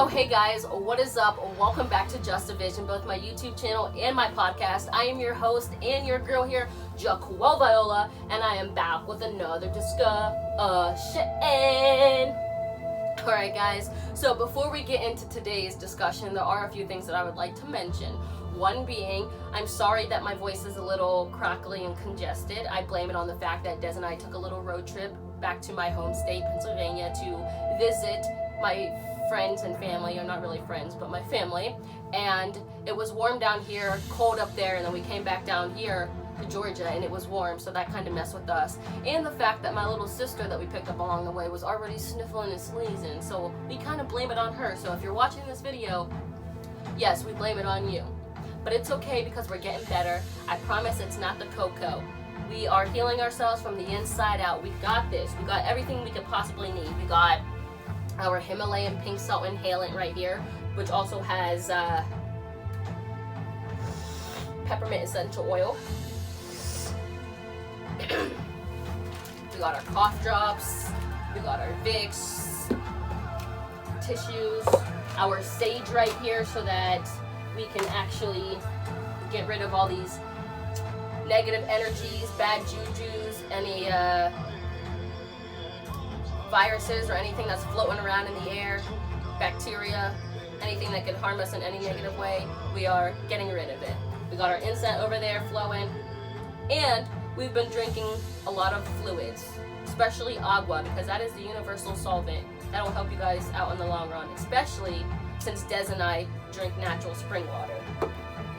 Oh, hey guys, what is up? Welcome back to Just a Vision, both my YouTube channel and my podcast. I am your host and your girl here, Jaquel Viola, and I am back with another discussion. Alright guys, so before we get into today's discussion, there are a few things that I would like to mention. One being, I'm sorry that my voice is a little crackly and congested. I blame it on the fact that Des and I took a little road trip back to my home state, Pennsylvania, to visit my friends and family, or not really friends, but my family, and it was warm down here, cold up there, and then we came back down here to Georgia and it was warm, so that kind of messed with us. And the fact that my little sister that we picked up along the way was already sniffling and sneezing, so we kind of blame it on her. So if you're watching this video, yes, we blame it on you. But it's okay because we're getting better. I promise it's not the cocoa. We are healing ourselves from the inside out. We got this. We got everything we could possibly need. We got our Himalayan pink salt inhalant right here, which also has peppermint essential oil. We got our cough drops. We got our Vicks, tissues, our sage right here so that we can actually get rid of all these negative energies, bad jujus, any viruses or anything that's floating around in the air, bacteria, anything that could harm us in any negative way. We are getting rid of it. We got our incense over there flowing, and we've been drinking a lot of fluids, especially agua, because that is the universal solvent. That'll help you guys out in the long run, especially since Des and I drink natural spring water.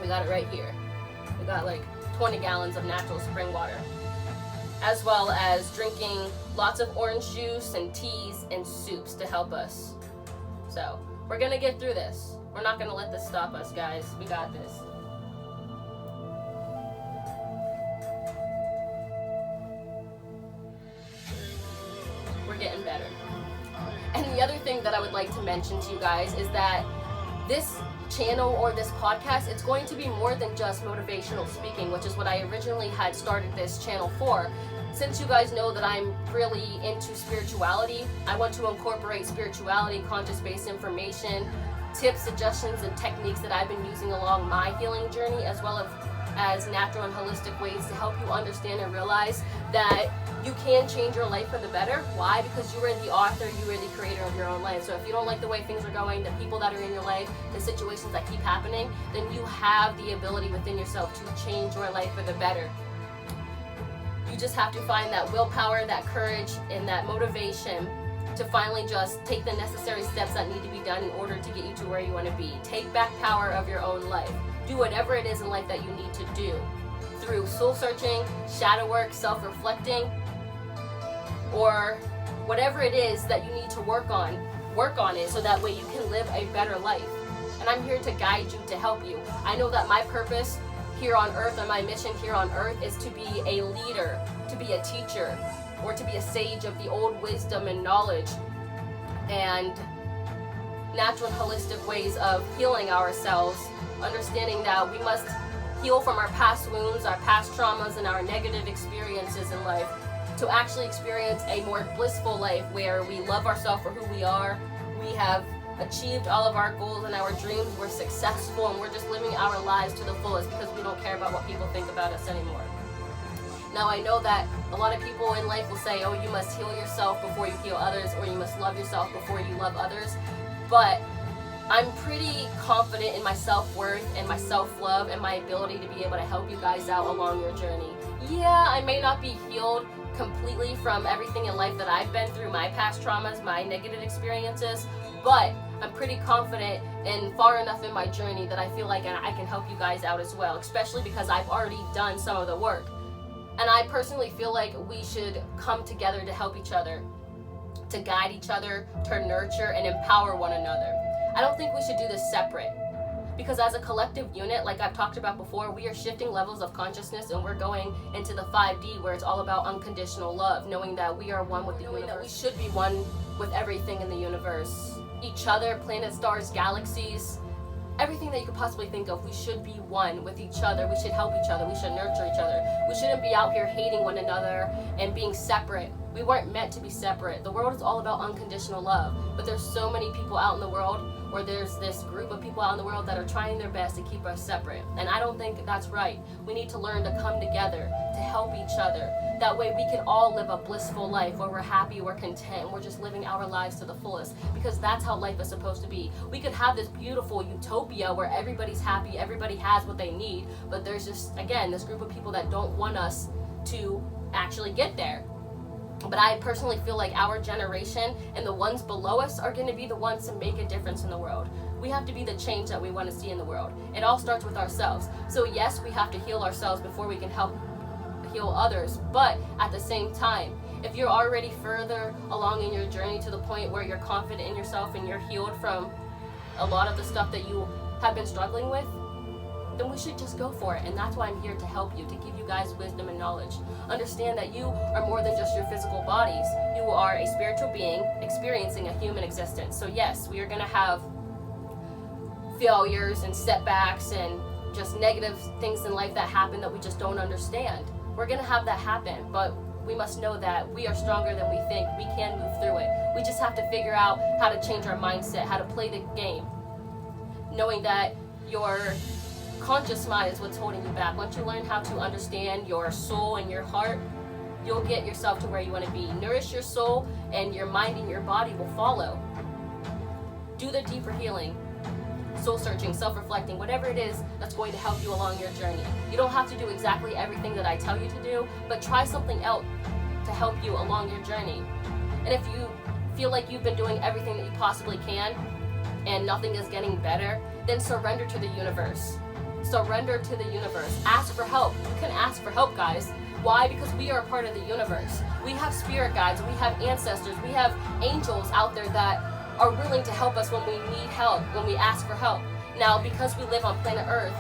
We got it right here. We got like 20 gallons of natural spring water, as well as drinking lots of orange juice and teas and soups to help us. So we're gonna get through this. We're not gonna let this stop us, guys. We got this. We're getting better. And the other thing that I would like to mention to you guys is that this channel or this podcast, it's going to be more than just motivational speaking, which is what I originally had started this channel for. Since you guys know that I'm really into spirituality, I want to incorporate spirituality, conscious-based information, tips, suggestions, and techniques that I've been using along my healing journey, as well as natural and holistic ways to help you understand and realize that you can change your life for the better. Why? Because you are the author, you are the creator of your own life. So if you don't like the way things are going, the people that are in your life, the situations that keep happening, then you have the ability within yourself to change your life for the better. You just have to find that willpower, that courage, and that motivation to finally just take the necessary steps that need to be done in order to get you to where you want to be. Take back power of your own life. Do whatever it is in life that you need to do through soul searching, shadow work, self-reflecting, or whatever it is that you need to work on it so that way you can live a better life. And I'm here to guide you, to help you. I know that my purpose here on earth and my mission here on earth is to be a leader, to be a teacher, or to be a sage of the old wisdom and knowledge and natural and holistic ways of healing ourselves, understanding that we must heal from our past wounds, our past traumas, and our negative experiences in life to actually experience a more blissful life where we love ourselves for who we are, we have achieved all of our goals and our dreams, we're successful, and we're just living our lives to the fullest because we don't care about what people think about us anymore. Now I know that a lot of people in life will say, oh, you must heal yourself before you heal others, or you must love yourself before you love others, but I'm pretty confident in my self-worth and my self-love and my ability to be able to help you guys out along your journey. Yeah, I may not be healed completely from everything in life that I've been through, my past traumas, my negative experiences, but I'm pretty confident and far enough in my journey that I feel like I can help you guys out as well, especially because I've already done some of the work. And I personally feel like we should come together to help each other, to guide each other, to nurture and empower one another. I don't think we should do this separate, because as a collective unit, like I've talked about before, we are shifting levels of consciousness and we're going into the 5D where it's all about unconditional love, knowing that we are one with the universe. That we should be one with everything in the universe. Each other, planets, stars, galaxies, everything that you could possibly think of. We should be one with each other. We should help each other. We should nurture each other. We shouldn't be out here hating one another and being separate We weren't meant to be separate. The world is all about unconditional love, but there's so many people out in the world, or there's this group of people out in the world that are trying their best to keep us separate. And I don't think that's right. We need to learn to come together, to help each other. That way we can all live a blissful life where we're happy, we're content, and we're just living our lives to the fullest, because that's how life is supposed to be. We could have this beautiful utopia where everybody's happy, everybody has what they need, but there's just, again, this group of people that don't want us to actually get there. But I personally feel like our generation and the ones below us are going to be the ones to make a difference in the world. We have to be the change that we want to see in the world. It all starts with ourselves. So yes, we have to heal ourselves before we can help heal others. But at the same time, if you're already further along in your journey to the point where you're confident in yourself and you're healed from a lot of the stuff that you have been struggling with, then we should just go for it. And that's why I'm here to help you, to give you guys wisdom and knowledge. Understand that you are more than just your physical bodies. You are a spiritual being experiencing a human existence. So yes, we are going to have failures and setbacks and just negative things in life that happen that we just don't understand. We're going to have that happen, but we must know that we are stronger than we think. We can move through it. We just have to figure out how to change our mindset, how to play the game, knowing that your conscious mind is what's holding you back. Once you learn how to understand your soul and your heart, you'll get yourself to where you want to be. Nourish your soul, and your mind and your body will follow. Do the deeper healing, soul searching, self-reflecting, whatever it is that's going to help you along your journey. You don't have to do exactly everything that I tell you to do, but try something else to help you along your journey. And if you feel like you've been doing everything that you possibly can and nothing is getting better, then surrender to the universe. Surrender to the universe. Ask for help. You can ask for help, guys. Why? Because we are a part of the universe. We have spirit guides, we have ancestors, we have angels out there that are willing to help us when we need help, when we ask for help. Now, because we live on planet Earth,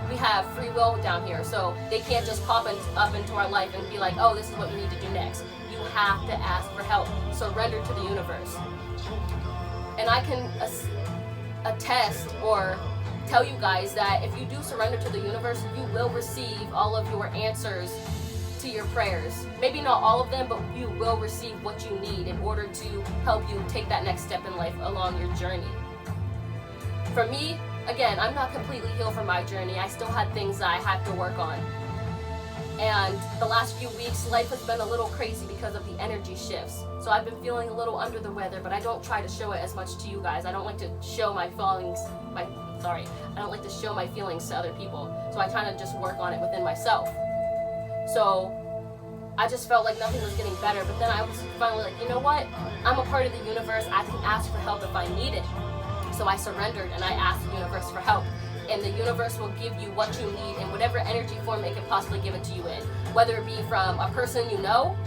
we have free will down here, so they can't just pop up into our life and be like, oh, this is what you need to do next. You have to ask for help. Surrender to the universe. And I can attest or tell you guys that if you do surrender to the universe, you will receive all of your answers to your prayers. Maybe not all of them, but you will receive what you need in order to help you take that next step in life along your journey. For me, again, I'm not completely healed from my journey. I still had things that I had to work on. And the last few weeks, life has been a little crazy because of the energy shifts. So I've been feeling a little under the weather, but I don't try to show it as much to you guys. I don't like to show my feelings, I don't like to show my feelings to other people. So I kind of just work on it within myself. So I just felt like nothing was getting better, but then I was finally like, you know what? I'm a part of the universe. I can ask for help if I need it. So I surrendered and I asked the universe for help. And the universe will give you what you need in whatever energy form it can possibly give it to you in. Whether it be from a person you know,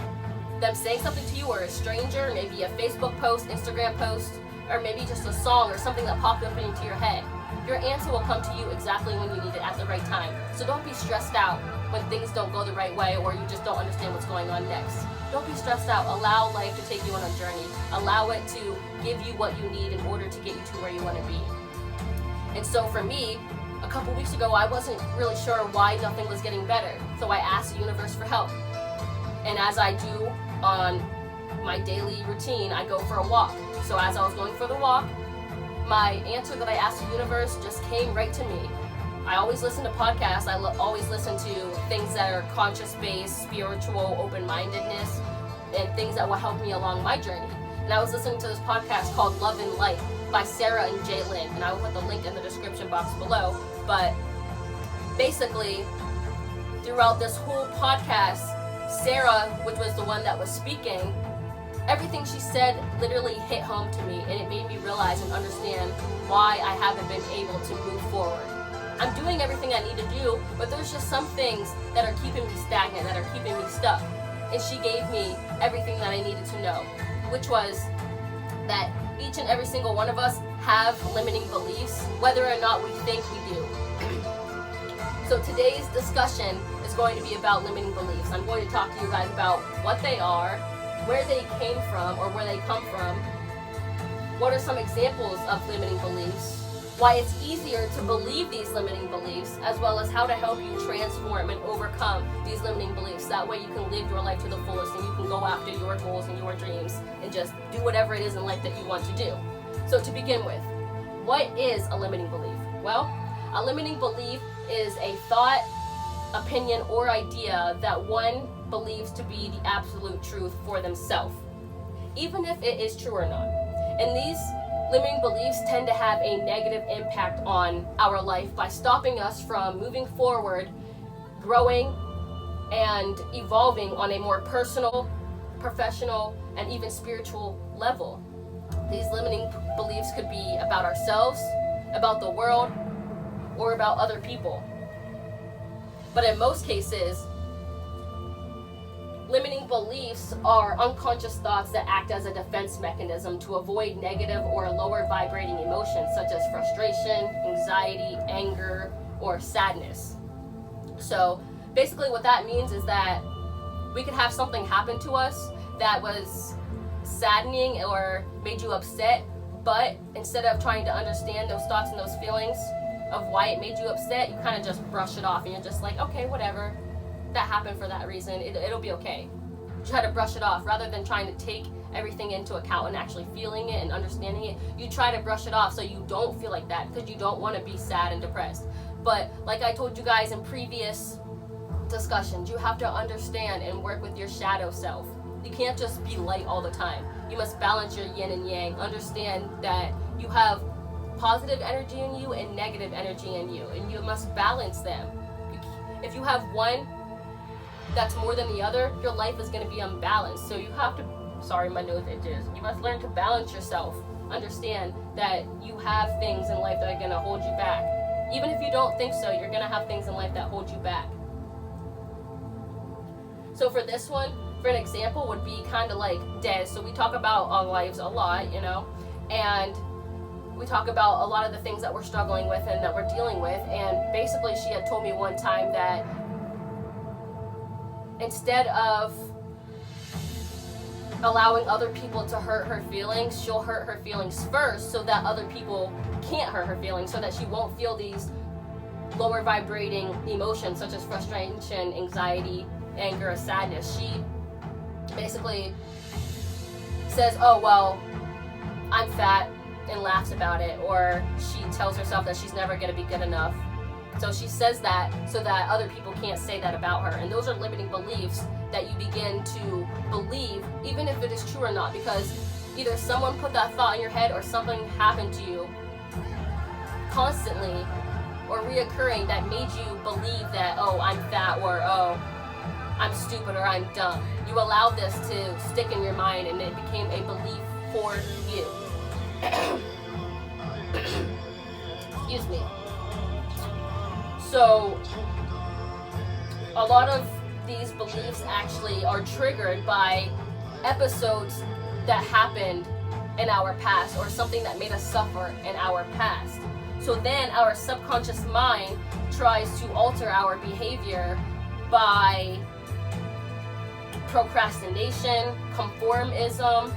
them saying something to you, or a stranger, maybe a Facebook post, Instagram post, or maybe just a song or something that popped up into your head. Your answer will come to you exactly when you need it at the right time. So don't be stressed out when things don't go the right way or you just don't understand what's going on next. Don't be stressed out. Allow life to take you on a journey. Allow it to give you what you need in order to get you to where you want to be. And so for me, a couple weeks ago, I wasn't really sure why nothing was getting better. So I asked the universe for help. And as I do on my daily routine, I go for a walk. So as I was going for the walk, my answer that I asked the universe just came right to me. I always listen to podcasts. I always listen to things that are conscious-based, spiritual, open-mindedness, and things that will help me along my journey. And I was listening to this podcast called Love and Light by Sarah and Jay Lynn, and I will put the link in the description box below. But basically, throughout this whole podcast, Sarah, which was the one that was speaking, everything she said literally hit home to me, and it made me realize and understand why I haven't been able to move forward. I'm doing everything I need to do, but there's just some things that are keeping me stagnant, that are keeping me stuck. And she gave me everything that I needed to know, which was that each and every single one of us have limiting beliefs, whether or not we think we do. So today's discussion is going to be about limiting beliefs. I'm going to talk to you guys about what they are, where they came from or where they come from, what are some examples of limiting beliefs, why it's easier to believe these limiting beliefs, as well as how to help you transform and overcome these limiting beliefs. That way you can live your life to the fullest and you can go after your goals and your dreams and just do whatever it is in life that you want to do. So to begin with, what is a limiting belief? Well, a limiting belief is a thought, opinion, or idea that one believes to be the absolute truth for themselves, even if it is true or not. And these limiting beliefs tend to have a negative impact on our life by stopping us from moving forward, growing, and evolving on a more personal, professional, and even spiritual level. These limiting beliefs could be about ourselves, about the world, or about other people. But in most cases, limiting beliefs are unconscious thoughts that act as a defense mechanism to avoid negative or lower vibrating emotions such as frustration, anxiety, anger, or sadness. So basically what that means is that we could have something happen to us that was saddening or made you upset, but instead of trying to understand those thoughts and those feelings of why it made you upset, you kind of just brush it off and you're just like, okay, whatever. That happened for that reason. It'll be okay. Try to brush it off rather than trying to take everything into account and actually feeling it and understanding it. You try to brush it off so you don't feel like that because you don't want to be sad and depressed. But like I told you guys in previous discussions, you have to understand and work with your shadow self. You can't just be light all the time. You must balance your yin and yang. Understand that you have positive energy in you and negative energy in you, and you must balance them. If you have one that's more than the other, your life is going to be unbalanced. So you have to, sorry, my nose itches. You must learn to balance yourself. Understand that you have things in life that are going to hold you back. Even if you don't think so, you're going to have things in life that hold you back. So for this one, for an example, would be kind of like Des. So we talk about our lives a lot, you know, and we talk about a lot of the things that we're struggling with and that we're dealing with. And basically she had told me one time that instead of allowing other people to hurt her feelings, she'll hurt her feelings first so that other people can't hurt her feelings, so that she won't feel these lower vibrating emotions such as frustration, anxiety, anger, or sadness. She basically says, oh, well, I'm fat, and laughs about it, or she tells herself that she's never going to be good enough. So she says that so that other people can't say that about her. And those are limiting beliefs that you begin to believe, even if it is true or not, because either someone put that thought in your head or something happened to you constantly or reoccurring that made you believe that, oh, I'm fat, or oh, I'm stupid, or I'm dumb. You allowed this to stick in your mind and it became a belief for you. Excuse me. So a lot of these beliefs actually are triggered by episodes that happened in our past or something that made us suffer in our past. So then our subconscious mind tries to alter our behavior by procrastination, conformism,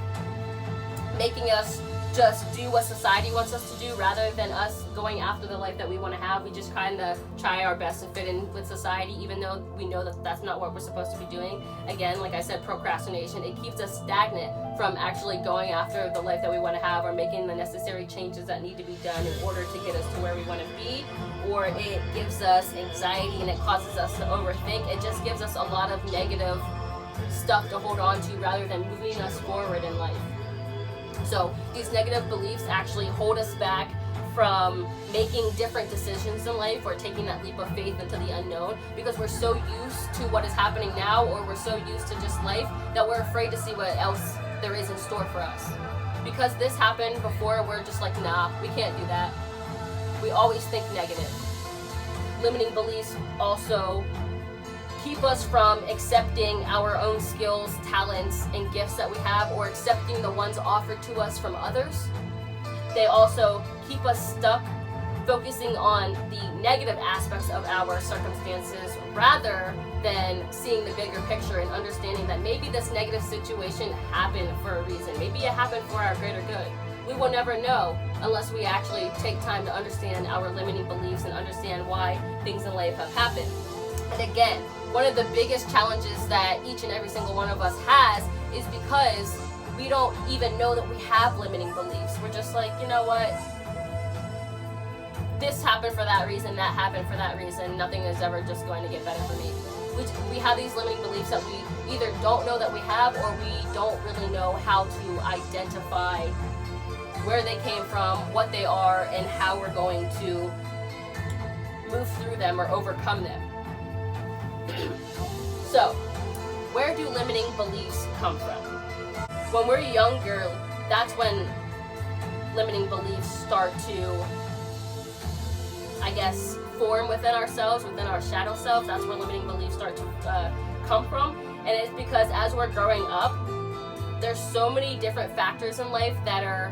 making us just do what society wants us to do rather than us going after the life that we want to have. We just kind of try our best to fit in with society, even though we know that that's not what we're supposed to be doing. Again, like I said, procrastination, it keeps us stagnant from actually going after the life that we want to have or making the necessary changes that need to be done in order to get us to where we want to be. Or it gives us anxiety and it causes us to overthink. It just gives us a lot of negative stuff to hold on to rather than moving us forward in life. So these negative beliefs actually hold us back from making different decisions in life or taking that leap of faith into the unknown, because we're so used to what is happening now, or we're so used to just life, that we're afraid to see what else there is in store for us. Because this happened before, we're just like, nah, we can't do that. We always think negative. Limiting beliefs also keep us from accepting our own skills, talents, and gifts that we have, or accepting the ones offered to us from others. They also keep us stuck focusing on the negative aspects of our circumstances rather than seeing the bigger picture and understanding that maybe this negative situation happened for a reason. Maybe it happened for our greater good. We will never know unless we actually take time to understand our limiting beliefs and understand why things in life have happened. And again, one of the biggest challenges that each and every single one of us has is because we don't even know that we have limiting beliefs. We're just like, you know what? This happened for that reason, that happened for that reason. Nothing is ever just going to get better for me. We have these limiting beliefs that we either don't know that we have, or we don't really know how to identify where they came from, what they are, and how we're going to move through them or overcome them. So, where do limiting beliefs come from? When we're younger, that's when limiting beliefs start to, I guess, form within ourselves, within our shadow self. That's where limiting beliefs start to come from. And it's because as we're growing up, there's so many different factors in life that are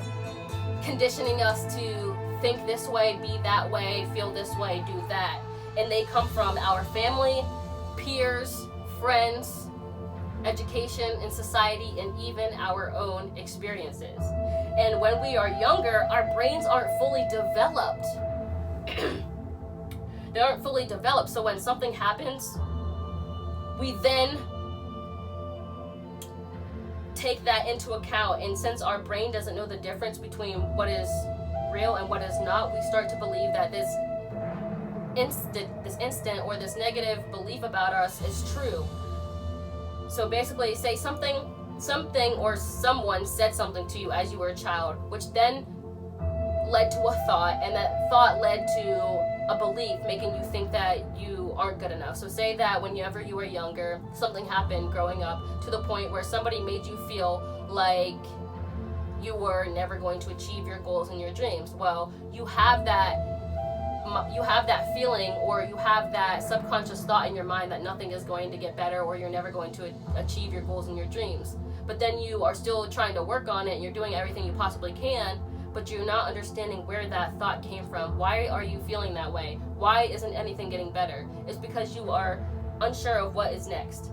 conditioning us to think this way, be that way, feel this way, do that. And they come from our family, peers, friends, education in society, and even our own experiences. And when we are younger, our brains aren't fully developed. They aren't fully developed. So when something happens, we then take that into account. And since our brain doesn't know the difference between what is real and what is not, we start to believe that this instant or this negative belief about us is true. So basically, say something or someone said something to you as you were a child, which then led to a thought, and that thought led to a belief, making you think that you aren't good enough. So say that whenever you were younger, something happened growing up to the point where somebody made you feel like you were never going to achieve your goals and your dreams. Well, you have that feeling, or you have that subconscious thought in your mind that nothing is going to get better, or you're never going to achieve your goals and your dreams. But then you are still trying to work on it, and you're doing everything you possibly can, but you're not understanding where that thought came from. Why are you feeling that way? Why isn't anything getting better? It's because you are unsure of what is next.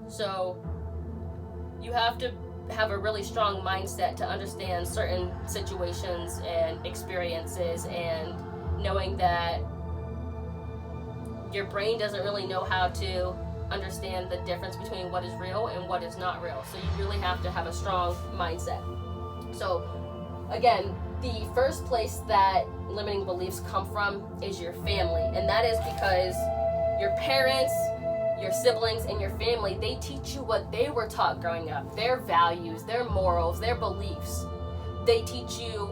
So you have to have a really strong mindset to understand certain situations and experiences, and knowing that your brain doesn't really know how to understand the difference between what is real and what is not real. So you really have to have a strong mindset. So again, the first place that limiting beliefs come from is your family. And that is because your parents, your siblings, and your family, they teach you what they were taught growing up, their values, their morals, their beliefs. They teach you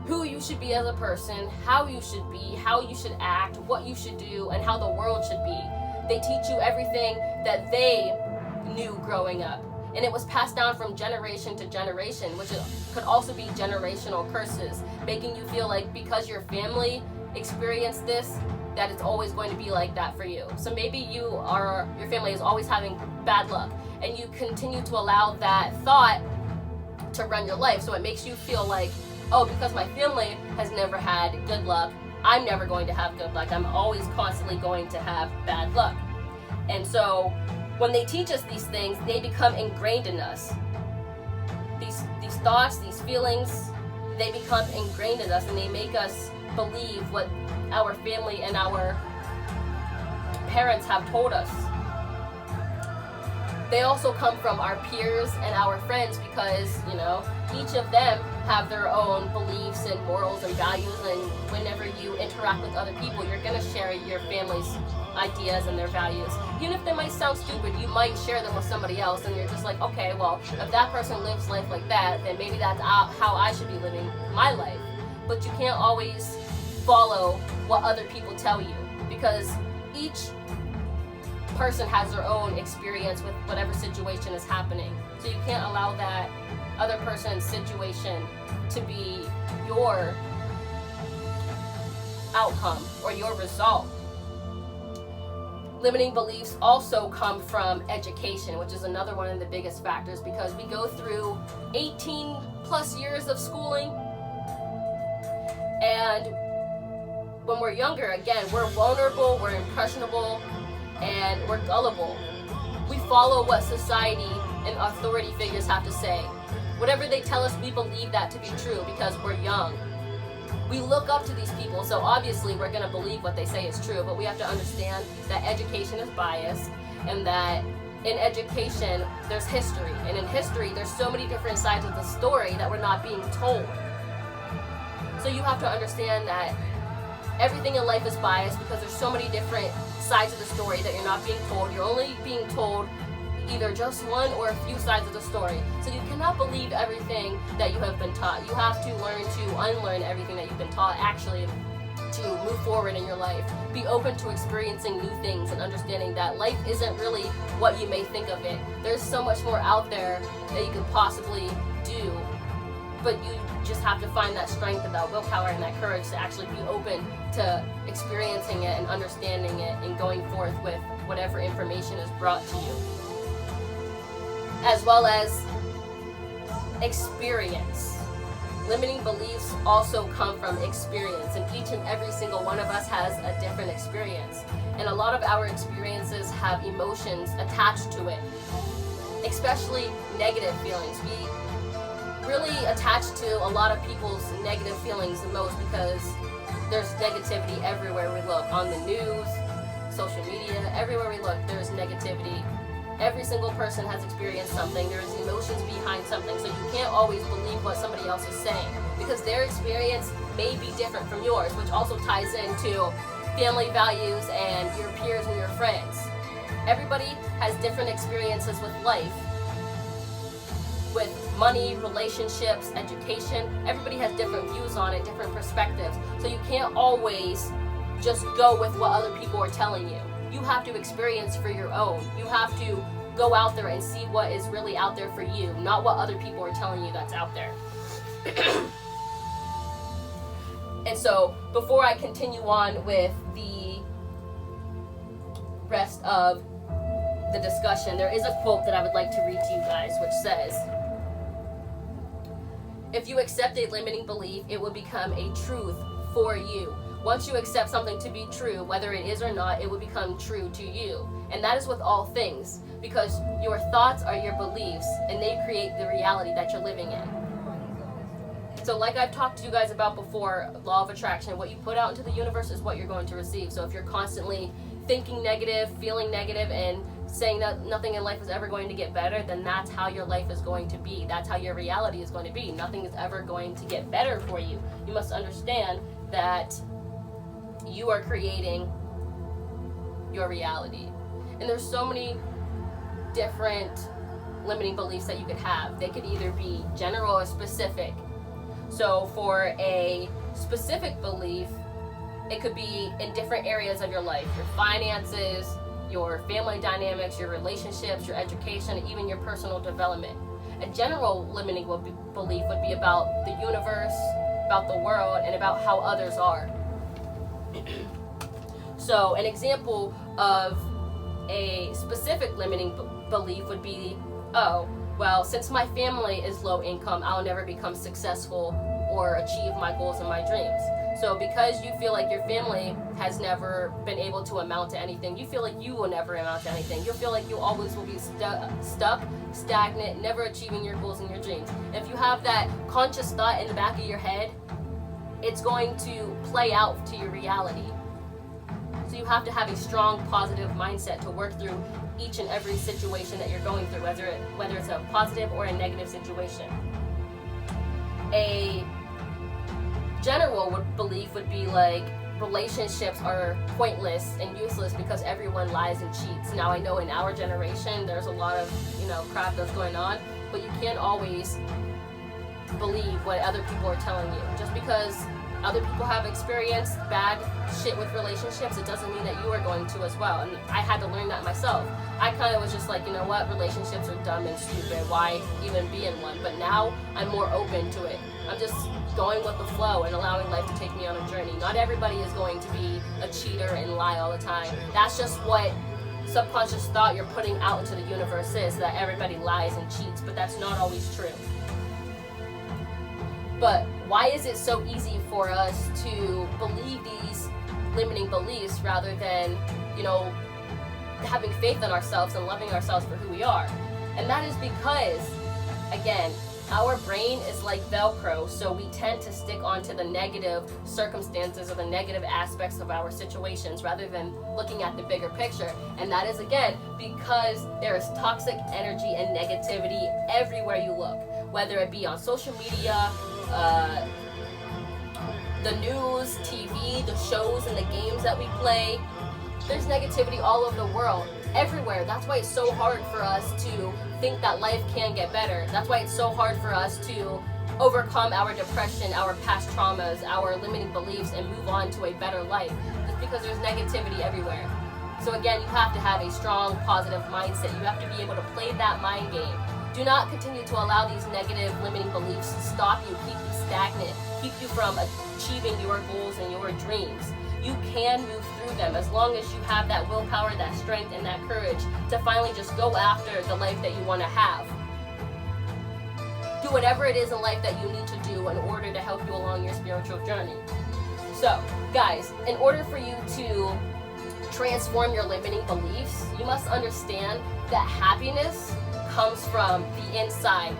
who you should be as a person, how you should be, how you should act, what you should do, and how the world should be. They teach you everything that they knew growing up. And it was passed down from generation to generation, which could also be generational curses, making you feel like because your family experienced this, that it's always going to be like that for you. So maybe your family is always having bad luck, and you continue to allow that thought to run your life. So it makes you feel like, oh, because my family has never had good luck, I'm never going to have good luck. I'm always constantly going to have bad luck. And so when they teach us these things, they become ingrained in us. These thoughts, these feelings, they become ingrained in us, and they make us believe what our family and our parents have told us. They also come from our peers and our friends, because, each of them have their own beliefs and morals and values, and whenever you interact with other people, you're going to share your family's ideas and their values. Even if they might sound stupid, you might share them with somebody else, and you're just like, okay, well, if that person lives life like that, then maybe that's how I should be living my life. But you can't always follow what other people tell you, because each person has their own experience with whatever situation is happening. So you can't allow that other person's situation to be your outcome or your result. Limiting beliefs also come from education, which is another one of the biggest factors, because we go through 18 plus years of schooling, and when we're younger, again, we're vulnerable, we're impressionable, and we're gullible. We follow what society and authority figures have to say. Whatever they tell us, we believe that to be true because we're young. We look up to these people, so obviously we're going to believe what they say is true, but we have to understand that education is biased, and that in education there's history, and in history there's so many different sides of the story that we're not being told. So you have to understand that everything in life is biased because there's so many different sides of the story that you're not being told. You're only being told either just one or a few sides of the story. So you cannot believe everything that you have been taught. You have to learn to unlearn everything that you've been taught, actually, to move forward in your life. Be open to experiencing new things and understanding that life isn't really what you may think of it. There's so much more out there that you could possibly do, but you just have to find that strength and that willpower and that courage to actually be open to experiencing it and understanding it and going forth with whatever information is brought to you. As well as experience. Limiting beliefs also come from experience, and each and every single one of us has a different experience. And a lot of our experiences have emotions attached to it, especially negative feelings. We really attach to a lot of people's negative feelings the most because there's negativity everywhere we look. On the news, social media, everywhere we look, there's negativity. Every single person has experienced something. There's emotions behind something, so you can't always believe what somebody else is saying because their experience may be different from yours, which also ties into family values and your peers and your friends. Everybody has different experiences with life, with money, relationships, education. Everybody has different views on it, different perspectives. So you can't always just go with what other people are telling you. You have to experience for your own. You have to go out there and see what is really out there for you, not what other people are telling you that's out there. And so, before I continue on with the rest of the discussion, there is a quote that I would like to read to you guys, which says, "If you accept a limiting belief, it will become a truth for you. Once you accept something to be true, whether it is or not, it will become true to you." And that is with all things, because your thoughts are your beliefs, and they create the reality that you're living in. So like I've talked to you guys about before, law of attraction, what you put out into the universe is what you're going to receive. So if you're constantly thinking negative, feeling negative, and saying that nothing in life is ever going to get better, then that's how your life is going to be. That's how your reality is going to be. Nothing is ever going to get better for you. You must understand that you are creating your reality. And there's so many different limiting beliefs that you could have. They could either be general or specific. So for a specific belief, it could be in different areas of your life. Your finances, your family dynamics, your relationships, your education, even your personal development. A general limiting belief would be about the universe, about the world, and about how others are. So an example of a specific limiting belief would be, oh, well, since my family is low income, I'll never become successful or achieve my goals and my dreams. So because you feel like your family has never been able to amount to anything, you feel like you will never amount to anything. You feel like you always will be stuck, stagnant, never achieving your goals and your dreams. If you have that conscious thought in the back of your head, it's going to play out to your reality. So you have to have a strong, positive mindset to work through each and every situation that you're going through, whether it's a positive or a negative situation. A general belief would be like, relationships are pointless and useless because everyone lies and cheats. Now I know in our generation there's a lot of crap that's going on, but you can't always believe what other people are telling you. Just because other people have experienced bad shit with relationships, it doesn't mean that you are going to as well. And I had to learn that myself. I kind of was just like, you know what, relationships are dumb and stupid, why even be in one? But now I'm more open to it. I'm just going with the flow and allowing life to take me on a journey. Not everybody is going to be a cheater and lie all the time. That's just what subconscious thought you're putting out into the universe is, that everybody lies and cheats, but that's not always true. But why is it so easy for us to believe these limiting beliefs rather than, having faith in ourselves and loving ourselves for who we are? And that is because, again, our brain is like Velcro, so we tend to stick onto the negative circumstances or the negative aspects of our situations rather than looking at the bigger picture. And that is, again, because there is toxic energy and negativity everywhere you look, whether it be on social media, the news, TV, the shows and the games that we play. There's negativity all over the world, everywhere. That's why it's so hard for us to think that life can get better. That's why it's so hard for us to overcome our depression, our past traumas, our limiting beliefs, and move on to a better life. It's because there's negativity everywhere. So again, you have to have a strong, positive mindset. You have to be able to play that mind game. Do not continue to allow these negative, limiting beliefs to stop you, keep you stagnant, keep you from achieving your goals and your dreams. You can move through them as long as you have that willpower, that strength, and that courage to finally just go after the life that you want to have. Do whatever it is in life that you need to do in order to help you along your spiritual journey. So, guys, in order for you to transform your limiting beliefs, you must understand that happiness comes from the inside.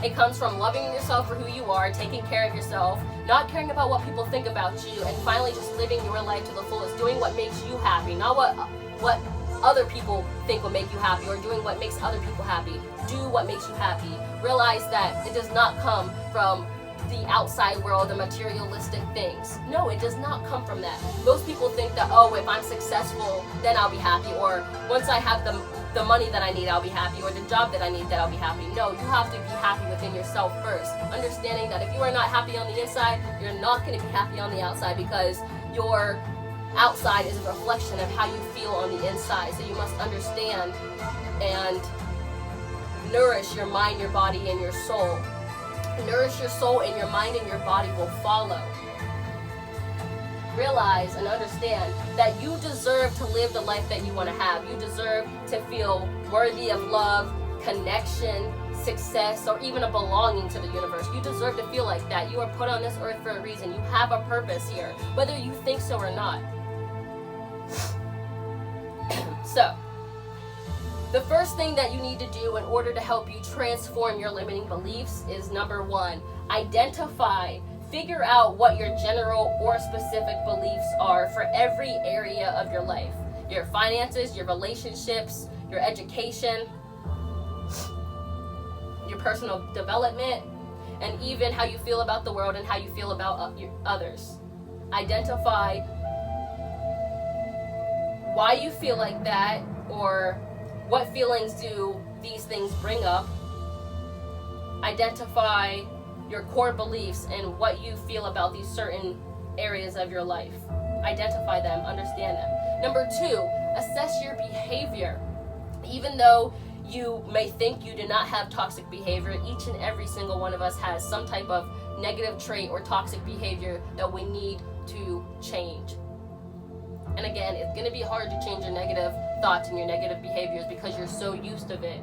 It comes from loving yourself for who you are, taking care of yourself, not caring about what people think about you, and finally just living your life to the fullest, doing what makes you happy, not what other people think will make you happy, or doing what makes other people happy. Do what makes you happy. Realize that it does not come from the outside world, the materialistic things. No, it does not come from that. Most people think that, oh, if I'm successful, then I'll be happy, or once I have the money that I need, I'll be happy, or the job that I need, that I'll be happy. No, you have to be happy within yourself first. Understanding that if you are not happy on the inside, you're not going to be happy on the outside, because your outside is a reflection of how you feel on the inside. So you must understand and nourish your mind, your body, and your soul. Nourish your soul, and your mind and your body will follow. Realize and understand that you deserve to live the life that you want to have. You deserve to feel worthy of love, connection, success, or even a belonging to the universe. You deserve to feel like that. You are put on this earth for a reason. You have a purpose here, whether you think so or not. So, the first thing that you need to do in order to help you transform your limiting beliefs is, number one, figure out what your general or specific beliefs are for every area of your life. Your finances, your relationships, your education, your personal development, and even how you feel about the world and how you feel about others. Identify why you feel like that, or what feelings do these things bring up. Identify your core beliefs and what you feel about these certain areas of your life. Identify them, understand them. Number two, assess your behavior. Even though you may think you do not have toxic behavior, each and every single one of us has some type of negative trait or toxic behavior that we need to change. And again, it's going to be hard to change your negative thoughts and your negative behaviors because you're so used to it.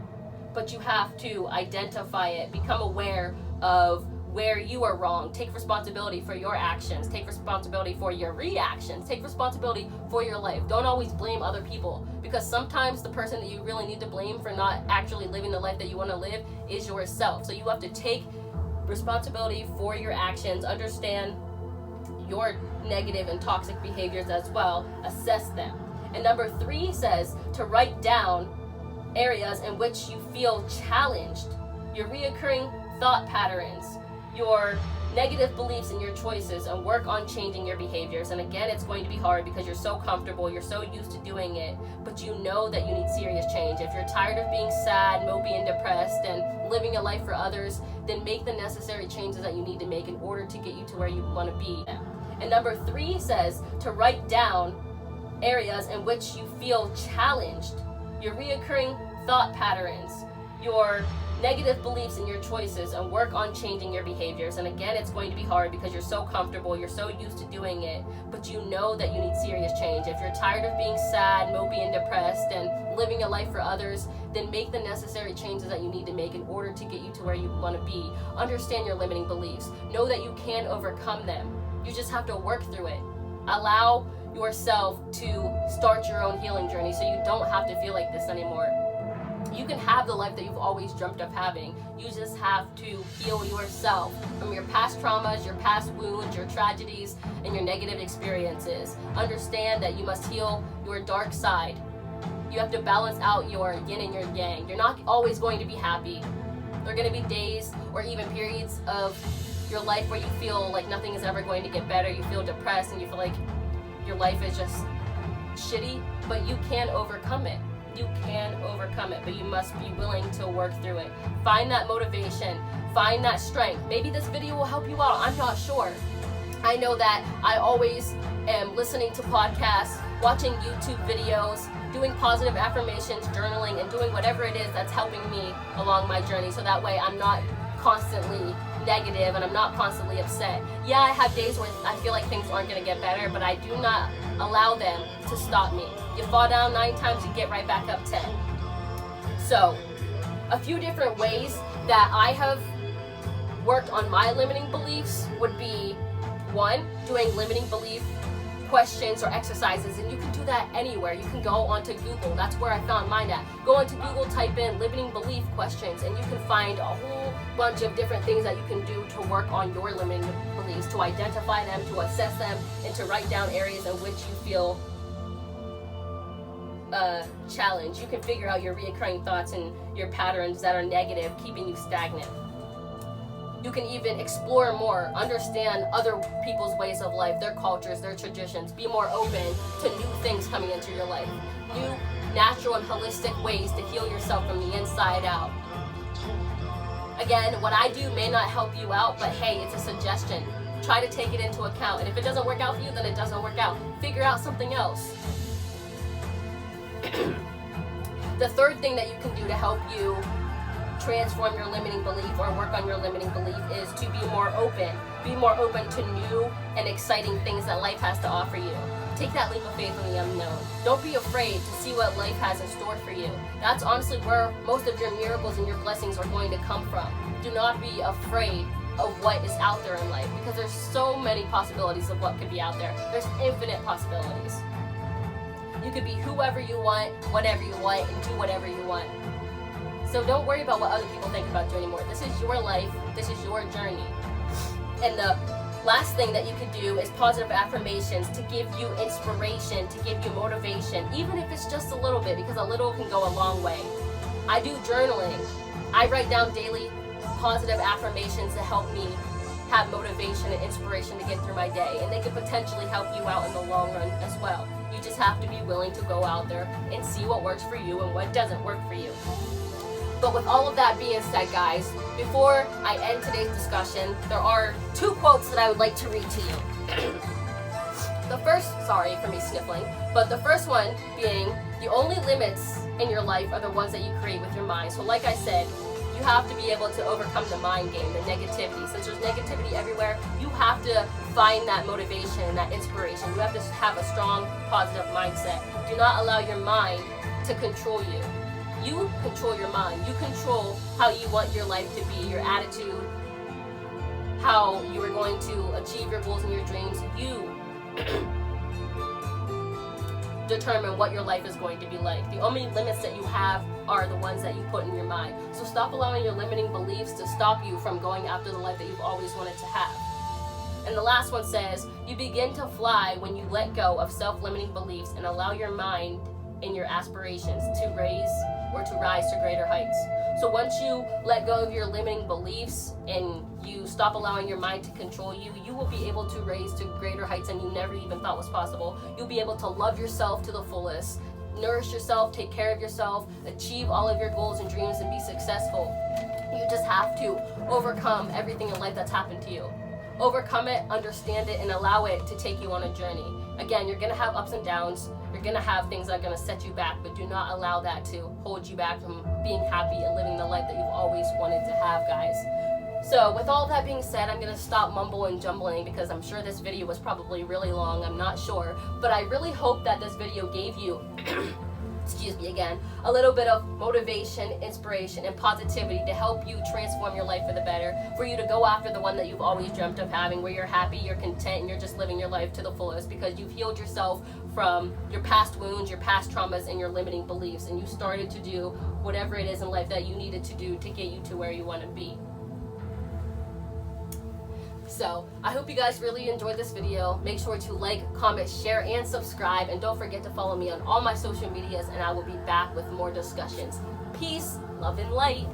But you have to identify it, become aware of where you are wrong. Take responsibility for your actions. Take responsibility for your reactions. Take responsibility for your life. Don't always blame other people, because sometimes the person that you really need to blame for not actually living the life that you want to live is yourself. So you have to take responsibility for your actions, understand your negative and toxic behaviors as well, assess them. And number three says to write down areas in which you feel challenged, your reoccurring thought patterns, your negative beliefs and your choices, and work on changing your behaviors. And again, it's going to be hard because you're so comfortable, you're so used to doing it, but you know that you need serious change. If you're tired of being sad, mopey, and depressed and living a life for others, then make the necessary changes that you need to make in order to get you to where you want to be. And number three says to write down areas in which you feel challenged, your reoccurring thought patterns, your negative beliefs and your choices, and work on changing your behaviors. And again, it's going to be hard because you're so comfortable, you're so used to doing it, but you know that you need serious change. If you're tired of being sad, mopey, and depressed and living a life for others, then make the necessary changes that you need to make in order to get you to where you want to be. Understand your limiting beliefs. Know that you can overcome them. You just have to work through it. Allow yourself to start your own healing journey so you don't have to feel like this anymore. You can have the life that you've always dreamt of having. You just have to heal yourself from your past traumas, your past wounds, your tragedies, and your negative experiences. Understand that you must heal your dark side. You have to balance out your yin and your yang. You're not always going to be happy. There are going to be days or even periods of your life where you feel like nothing is ever going to get better. You feel depressed and you feel like your life is just shitty, but you can overcome it. You can overcome it, but you must be willing to work through it. Find that motivation, find that strength. Maybe this video will help you out, I'm not sure. I know that I always am listening to podcasts, watching YouTube videos, doing positive affirmations, journaling, and doing whatever it is that's helping me along my journey, so that way I'm not constantly negative and I'm not constantly upset. Yeah, I have days where I feel like things aren't going to get better, but I do not allow them to stop me. You fall down 9 times, you get right back up 10. So, a few different ways that I have worked on my limiting beliefs would be, 1, doing limiting belief questions or exercises, and you can do that anywhere. You can go onto Google. That's where I found mine at. Go onto Google, type in limiting belief questions, and you can find a whole bunch of different things that you can do to work on your limiting beliefs, to identify them, to assess them, and to write down areas in which you feel challenged. You can figure out your reoccurring thoughts and your patterns that are negative, keeping you stagnant. You can even explore more, understand other people's ways of life, their cultures, their traditions. Be more open to new things coming into your life. New, natural, and holistic ways to heal yourself from the inside out. Again, what I do may not help you out, but hey, it's a suggestion. Try to take it into account. And if it doesn't work out for you, then it doesn't work out. Figure out something else. The third thing that you can do to help you transform your limiting belief or work on your limiting belief is to be more open. Be more open to new and exciting things that life has to offer you. Take that leap of faith in the unknown. Don't be afraid to see what life has in store for you. That's honestly where most of your miracles and your blessings are going to come from. Do not be afraid of what is out there in life, because there's so many possibilities of what could be out there. There's infinite possibilities. You could be whoever you want, whatever you want, and do whatever you want. So don't worry about what other people think about you anymore. This is your life. This is your journey. And the last thing that you could do is positive affirmations to give you inspiration, to give you motivation, even if it's just a little bit, because a little can go a long way. I do journaling. I write down daily positive affirmations to help me have motivation and inspiration to get through my day. And they could potentially help you out in the long run as well. You just have to be willing to go out there and see what works for you and what doesn't work for you. But with all of that being said, guys, before I end today's discussion, there are 2 quotes that I would like to read to you. The first, sorry for me sniffling, but the first one being, the only limits in your life are the ones that you create with your mind. So like I said, you have to be able to overcome the mind game, the negativity. Since there's negativity everywhere, you have to find that motivation and that inspiration. You have to have a strong, positive mindset. Do not allow your mind to control you. You control your mind. You control how you want your life to be, your attitude, how you are going to achieve your goals and your dreams. You determine what your life is going to be like. The only limits that you have are the ones that you put in your mind. So stop allowing your limiting beliefs to stop you from going after the life that you've always wanted to have. And the last one says, you begin to fly when you let go of self-limiting beliefs and allow your mind and your aspirations to raise or to rise to greater heights. So once you let go of your limiting beliefs and you stop allowing your mind to control you, you will be able to raise to greater heights than you never even thought was possible. You'll be able to love yourself to the fullest, nourish yourself, take care of yourself, achieve all of your goals and dreams, and be successful. You just have to overcome everything in life that's happened to you. Overcome it, understand it, and allow it to take you on a journey. Again, you're going to have ups and downs. You're going to have things that are going to set you back, but do not allow that to hold you back from being happy and living the life that you've always wanted to have, guys. So with all that being said, I'm going to stop mumbling and jumbling because I'm sure this video was probably really long. I'm not sure. But I really hope that this video gave you excuse me again, a little bit of motivation, inspiration, and positivity to help you transform your life for the better, for you to go after the one that you've always dreamt of having, where you're happy, you're content, and you're just living your life to the fullest because you've healed yourself from your past wounds, your past traumas, and your limiting beliefs, and you started to do whatever it is in life that you needed to do to get you to where you want to be. So I hope you guys really enjoyed this video. Make sure to like, comment, share, and subscribe. And don't forget to follow me on all my social medias, and I will be back with more discussions. Peace, love, and light.